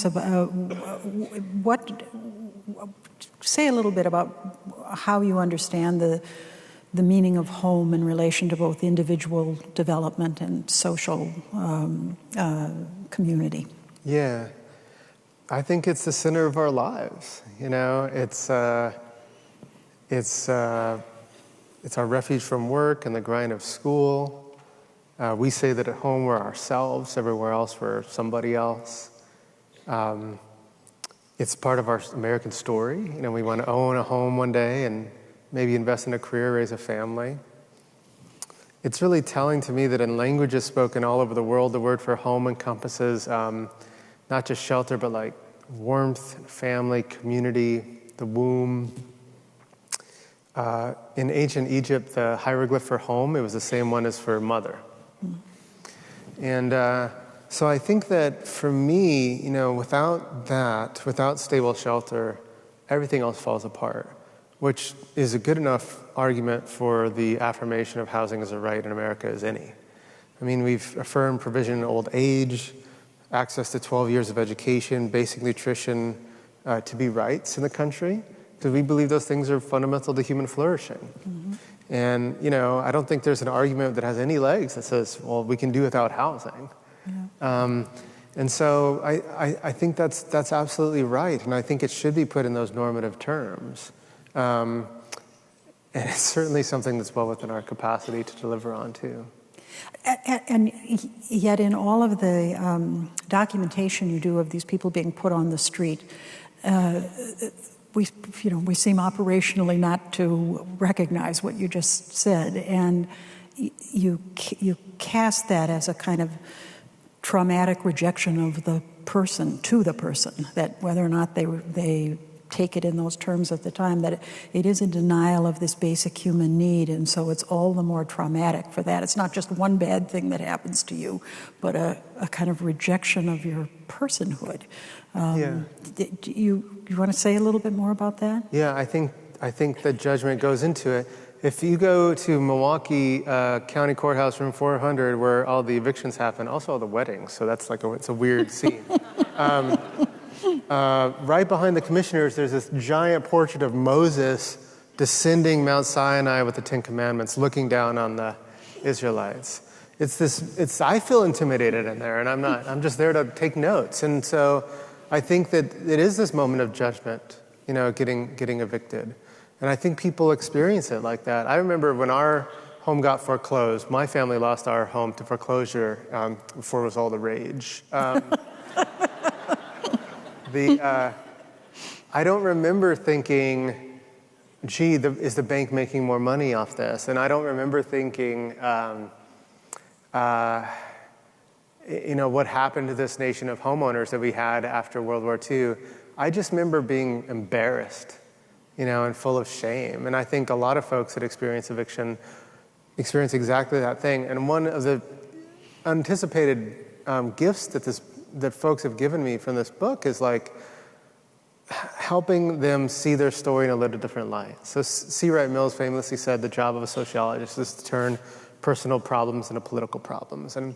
Say a little bit about how you understand the meaning of home in relation to both individual development and social community. Yeah, I think it's the center of our lives. It's our refuge from work and the grind of school. We say that at home we're ourselves, everywhere else we're somebody else. It's part of our American story. We want to own a home one day and maybe invest in a career, raise a family. It's really telling to me that in languages spoken all over the world, the word for home encompasses not just shelter, but like warmth, family, community, the womb. In ancient Egypt, the hieroglyph for home, it was the same one as for mother. And so I think that for me, without that, without stable shelter, everything else falls apart, which is a good enough argument for the affirmation of housing as a right in America as any. I mean, we've affirmed provision in old age, access to 12 years of education, basic nutrition to be rights in the country, because we believe those things are fundamental to human flourishing. Mm-hmm. And, I don't think there's an argument that has any legs that says, well, we can do without housing. Yeah. And so I think that's absolutely right, and I think it should be put in those normative terms. And it's certainly something that's well within our capacity to deliver on, too. And yet in all of the documentation you do of these people being put on the street, we seem operationally not to recognize what you just said, and you cast that as a kind of traumatic rejection of the person to the person, that whether or not they take it in those terms at the time, that it is a denial of this basic human need, and so it's all the more traumatic for that. It's not just one bad thing that happens to you, but a kind of rejection of your personhood. Do you want to say a little bit more about that? Yeah, I think the judgment goes into it. If you go to Milwaukee County Courthouse Room 400, where all the evictions happen, also all the weddings, so that's it's a weird scene. Right behind the commissioners, there's this giant portrait of Moses descending Mount Sinai with the Ten Commandments, looking down on the Israelites. I feel intimidated in there, and I'm not. I'm just there to take notes. And so I think that it is this moment of judgment, getting evicted. And I think people experience it like that. I remember when our home got foreclosed, my family lost our home to foreclosure before it was all the rage. I don't remember thinking, gee, is the bank making more money off this? And I don't remember thinking, what happened to this nation of homeowners that we had after World War II. I just remember being embarrassed, and full of shame. And I think a lot of folks that experience eviction experience exactly that thing. And one of the anticipated gifts that folks have given me from this book is helping them see their story in a little different light. So C. Wright Mills famously said the job of a sociologist is to turn personal problems into political problems. And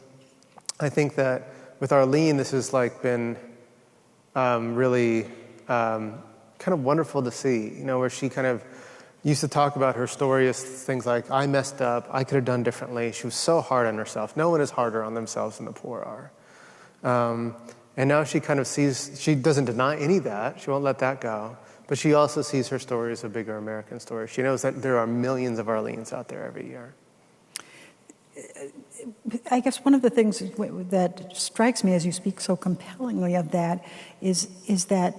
I think that with Arlene, this has been really kind of wonderful to see, where she kind of used to talk about her story as things like, I messed up, I could have done differently. She was so hard on herself. No one is harder on themselves than the poor are. And now she kind of sees, she doesn't deny any of that. She won't let that go. But she also sees her story as a bigger American story. She knows that there are millions of Arlenes out there every year. I guess one of the things that strikes me as you speak so compellingly of that is that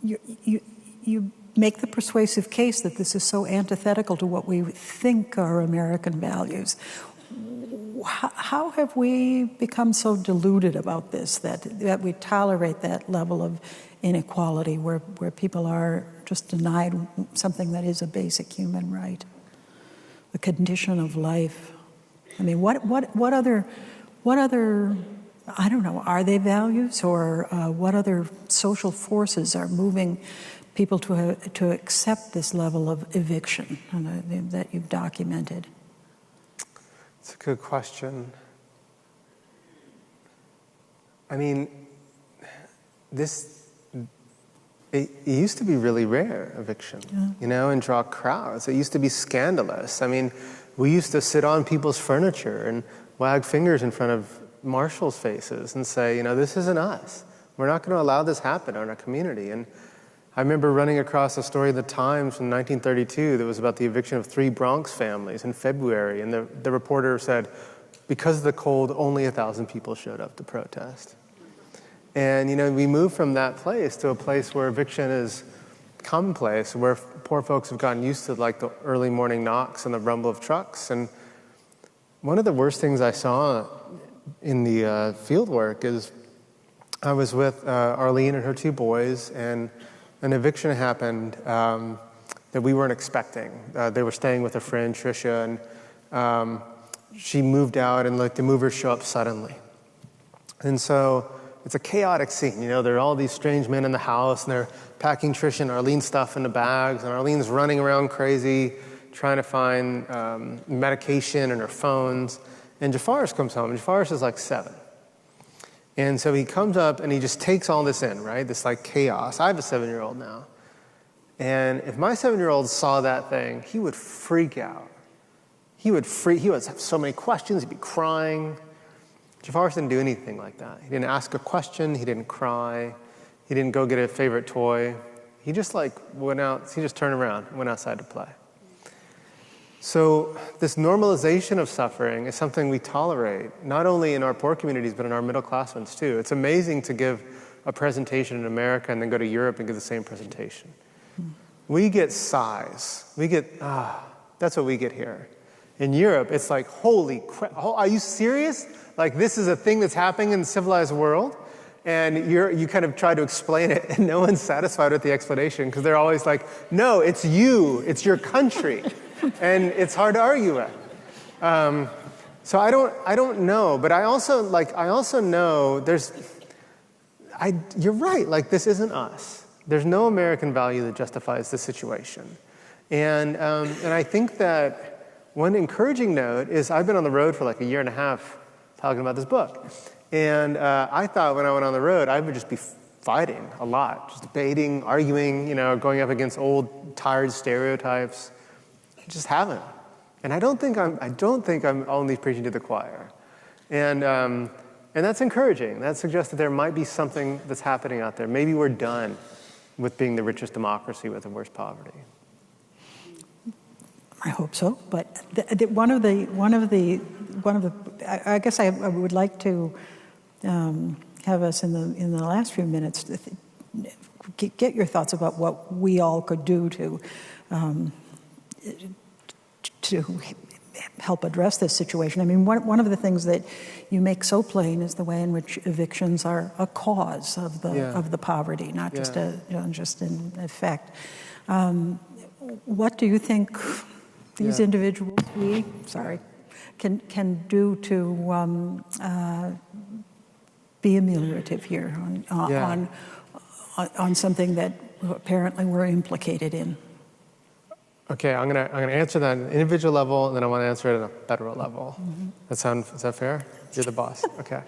you make the persuasive case that this is so antithetical to what we think are American values. How have we become so deluded about this that we tolerate that level of inequality where people are just denied something that is a basic human right, the condition of life? I mean, what other I don't know, are they values, or what other social forces are moving people to accept this level of eviction that you've documented? It's a good question. I mean, it used to be really rare, eviction, and draw crowds. It used to be scandalous. I mean, we used to sit on people's furniture and wag fingers in front of marshals' faces and say, this isn't us. We're not going to allow this happen in our community. And I remember running across a story in the Times from 1932 that was about the eviction of 3 Bronx families in February. And the reporter said, because of the cold, only 1,000 people showed up to protest. And, we moved from that place to a place where eviction is commonplace, where poor folks have gotten used to like the early morning knocks and the rumble of trucks. And one of the worst things I saw in the field work is I was with Arlene and her 2 boys, and an eviction happened that we weren't expecting. They were staying with a friend, Tricia, and she moved out, and the movers show up suddenly. And so it's a chaotic scene. There are all these strange men in the house, and they're packing Tricia and Arlene's stuff into bags, and Arlene's running around crazy, trying to find medication and her phones. And Jafaris comes home. Jafaris is like 7. And so he comes up and he just takes all this in, right? This like chaos. I have a 7-year-old now. And if my 7-year-old saw that thing, he would freak out. He would have so many questions. He'd be crying. Jafaris didn't do anything like that. He didn't ask a question. He didn't cry. He didn't go get a favorite toy. He just went out. He just turned around and went outside to play. So this normalization of suffering is something we tolerate, not only in our poor communities, but in our middle class ones too. It's amazing to give a presentation in America and then go to Europe and give the same presentation. We get sighs. That's what we get here. In Europe, it's like, holy crap, are you serious? Like, this is a thing that's happening in the civilized world? And you kind of try to explain it, and no one's satisfied with the explanation, because they're always like, no, it's you, it's your country. And it's hard to argue with. So I don't know, but I also know you're right, this isn't us. There's no American value that justifies this situation. And I think that one encouraging note is I've been on the road for like a year and a half talking about this book. And I thought when I went on the road, I would just be fighting a lot, just debating, arguing, going up against old, tired stereotypes. I just haven't. And I don't think I'm only preaching to the choir. And that's encouraging. That suggests that there might be something that's happening out there. Maybe we're done with being the richest democracy with the worst poverty. I hope so. But I guess I would like to have us in the last few minutes get your thoughts about what we all could do to help address this situation. I mean, one of the things that you make so plain is the way in which evictions are a cause of the poverty, not just just an effect. What do you think these individuals, can do to be ameliorative here on something that apparently we're implicated in? Okay, I'm gonna answer that at an individual level, and then I want to answer it at a federal level. Mm-hmm. Is that fair? You're the boss. Okay.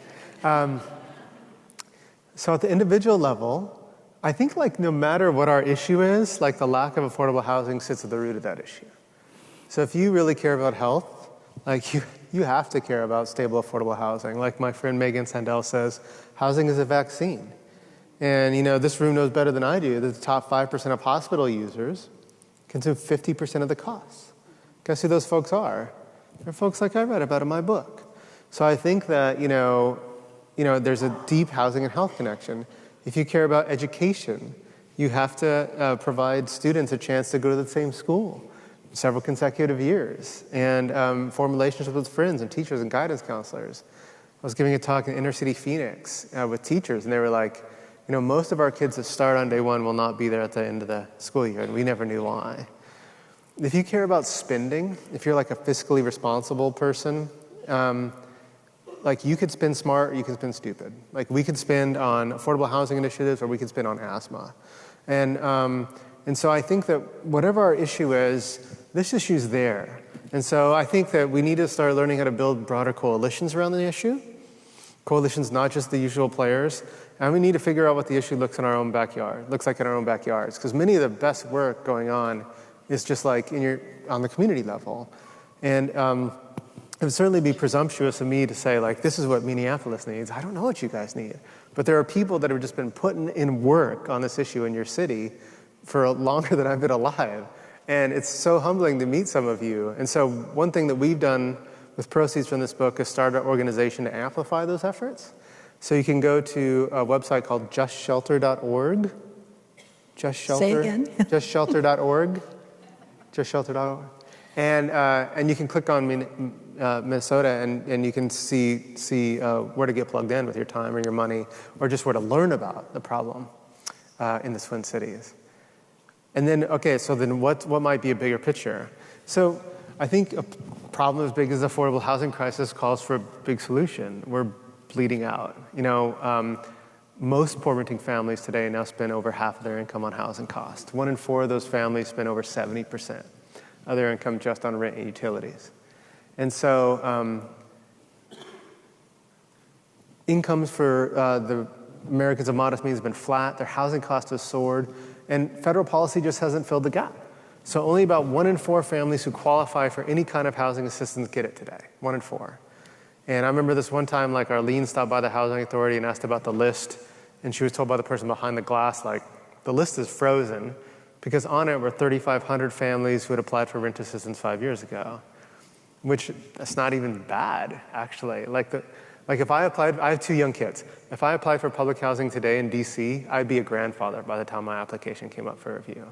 So at the individual level, I think no matter what our issue is, the lack of affordable housing sits at the root of that issue. So if you really care about health, you have to care about stable, affordable housing. Like my friend Megan Sandel says, housing is a vaccine. And this room knows better than I do that the top 5% of hospital users consume 50% of the costs. Guess who those folks are? They're folks like I read about in my book. So I think that, there's a deep housing and health connection. If you care about education, you have to provide students a chance to go to the same school several consecutive years and form relationships with friends and teachers and guidance counselors. I was giving a talk in inner city Phoenix with teachers, and they were like, most of our kids that start on day one will not be there at the end of the school year, and we never knew why. If you care about spending, if you're a fiscally responsible person, you could spend smart or you can spend stupid. We could spend on affordable housing initiatives or we could spend on asthma. And so I think that whatever our issue is, this issue's there. And so I think that we need to start learning how to build broader coalitions around the issue. Coalitions, not just the usual players. And we need to figure out what the issue looks like in our own backyards. Because many of the best work going on is just like on the community level. And it would certainly be presumptuous of me to say, like, this is what Minneapolis needs. I don't know what you guys need. But there are people that have just been putting in work on this issue in your city for longer than I've been alive. And it's so humbling to meet some of you. And so one thing that we've done with proceeds from this book is start an organization to amplify those efforts. So you can go to a website called justshelter.org. Say again. Justshelter.org. Justshelter.org. And you can click on Minnesota and you can see where to get plugged in with your time or your money, or just where to learn about the problem in the Twin Cities. And then, so what might be a bigger picture? So I think a problem as big as the affordable housing crisis calls for a big solution. We're bleeding out. Most poor renting families today now spend over half of their income on housing costs. 1 in 4 of those families spend over 70% of their income just on rent and utilities. And so incomes for the Americans of modest means have been flat. Their housing costs have soared. And federal policy just hasn't filled the gap. So only about 1 in 4 families who qualify for any kind of housing assistance get it today. 1 in 4. And I remember this one time, like, Arlene stopped by the housing authority and asked about the list. And she was told by the person behind the glass, like, the list is frozen because on it were 3,500 families who had applied for rent assistance 5 years ago, which that's not even bad, actually. Like if I applied, I have 2 young kids. If I applied for public housing today in DC, I'd be a grandfather by the time my application came up for review.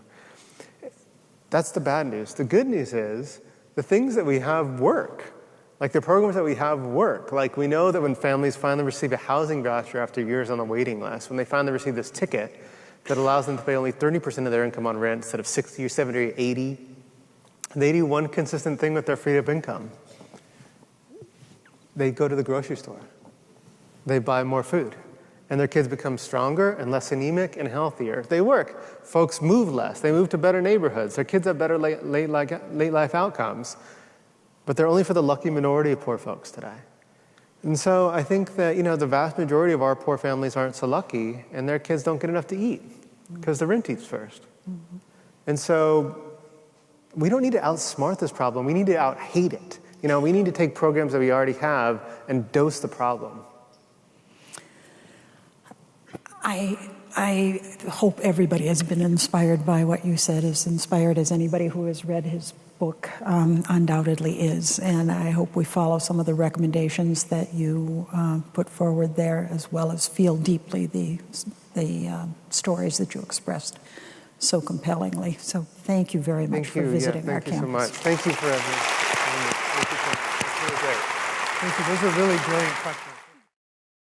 That's the bad news. The good news is the things that we have work. Like the programs that we have work. Like we know that when families finally receive a housing voucher after years on the waiting list, when they finally receive this ticket that allows them to pay only 30% of their income on rent instead of 60 or 70 or 80, they do one consistent thing with their freed up income. They go to the grocery store. They buy more food. And their kids become stronger and less anemic and healthier. They work. Folks move less. They move to better neighborhoods. Their kids have better late life outcomes. But they're only for the lucky minority of poor folks today. And so I think that, the vast majority of our poor families aren't so lucky, and their kids don't get enough to eat because the rent eats first. Mm-hmm. And so we don't need to outsmart this problem. We need to out-hate it. We need to take programs that we already have and dose the problem. I hope everybody has been inspired by what you said, as inspired as anybody who has read his book undoubtedly is. And I hope we follow some of the recommendations that you put forward there, as well as feel deeply the stories that you expressed so compellingly. So thank you very much for visiting our campus. Thank you so much. Thank you for everything. Thank you so much. It's really great. Thank you. Those are really brilliant questions.